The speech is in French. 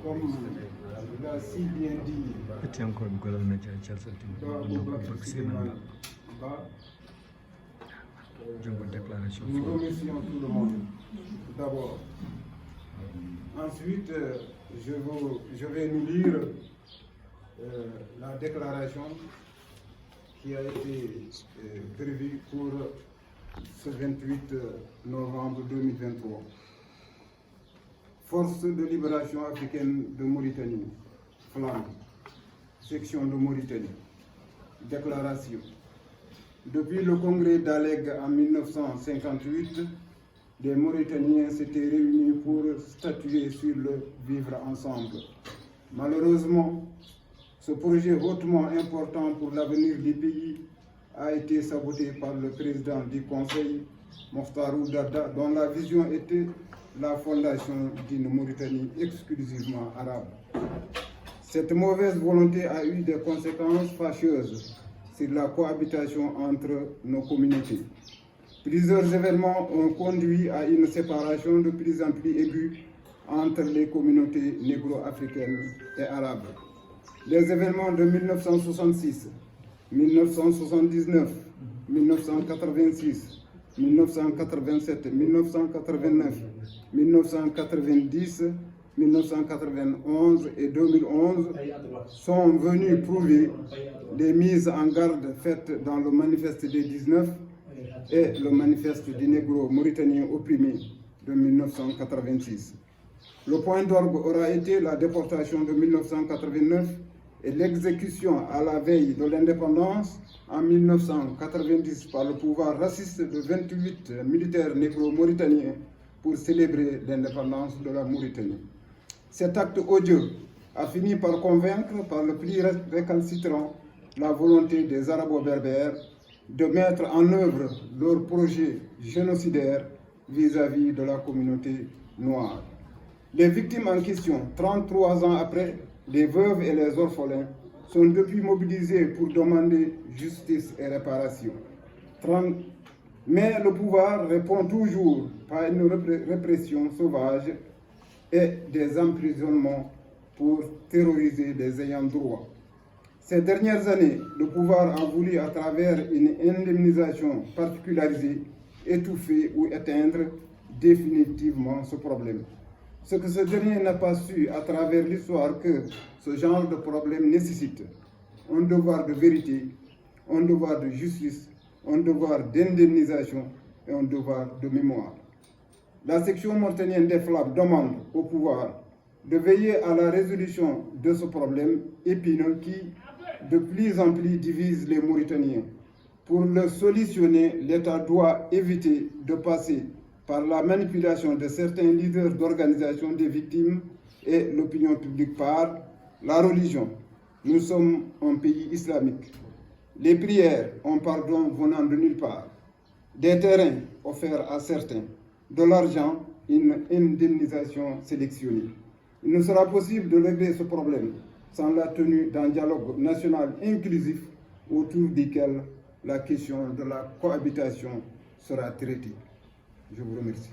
comme l'a si bien dit nous remercions tout le monde d'abord. Ensuite, je vais nous lire la déclaration qui a été prévue pour ce 28 novembre 2023. Force de libération africaine de Mauritanie, Flandre, section de Mauritanie. Déclaration. Depuis le congrès d'Alleg en 1958, les Mauritaniens s'étaient réunis pour statuer sur le vivre ensemble. Malheureusement, ce projet hautement important pour l'avenir du pays a été saboté par le président du Conseil, Moftarou Darda, dont la vision était la fondation d'une Mauritanie exclusivement arabe. Cette mauvaise volonté a eu des conséquences fâcheuses sur la cohabitation entre nos communautés. Plusieurs événements ont conduit à une séparation de plus en plus aiguë entre les communautés négro-africaines et arabes. Les événements de 1966, 1979, 1986, 1987, 1989, 1990, 1991 et 2011 sont venus prouver les mises en garde faites dans le manifeste des 19 et le manifeste du négro-mauritanien opprimé de 1986. Le point d'orgue aura été la déportation de 1989 et l'exécution à la veille de l'indépendance en 1990 par le pouvoir raciste de 28 militaires négro-mauritaniens pour célébrer l'indépendance de la Mauritanie. Cet acte odieux a fini par convaincre par le plus récalcitrant la volonté des Arabo-Berbères de mettre en œuvre leur projet génocidaire vis-à-vis de la communauté noire. Les victimes en question, 33 ans après, les veuves et les orphelins, sont depuis mobilisés pour demander justice et réparation. Mais le pouvoir répond toujours par une répression sauvage et des emprisonnements pour terroriser les ayants droit. Ces dernières années, le pouvoir a voulu, à travers une indemnisation particularisée, étouffer ou éteindre définitivement ce problème. Ce que ce dernier n'a pas su à travers l'histoire que ce genre de problème nécessite un devoir de vérité, un devoir de justice, un devoir d'indemnisation et un devoir de mémoire. La section mauritanienne des Flammes demande au pouvoir de veiller à la résolution de ce problème épineux qui, de plus en plus, divise les Mauritaniens. Pour le solutionner, l'État doit éviter de passer par la manipulation de certains leaders d'organisation des victimes et l'opinion publique par la religion. Nous sommes un pays islamique. Les prières ont pardon venant de nulle part. Des terrains offerts à certains. De l'argent, une indemnisation sélectionnée. Il ne sera possible de régler ce problème sans la tenue d'un dialogue national inclusif autour duquel la question de la cohabitation sera traitée. Je vous remercie.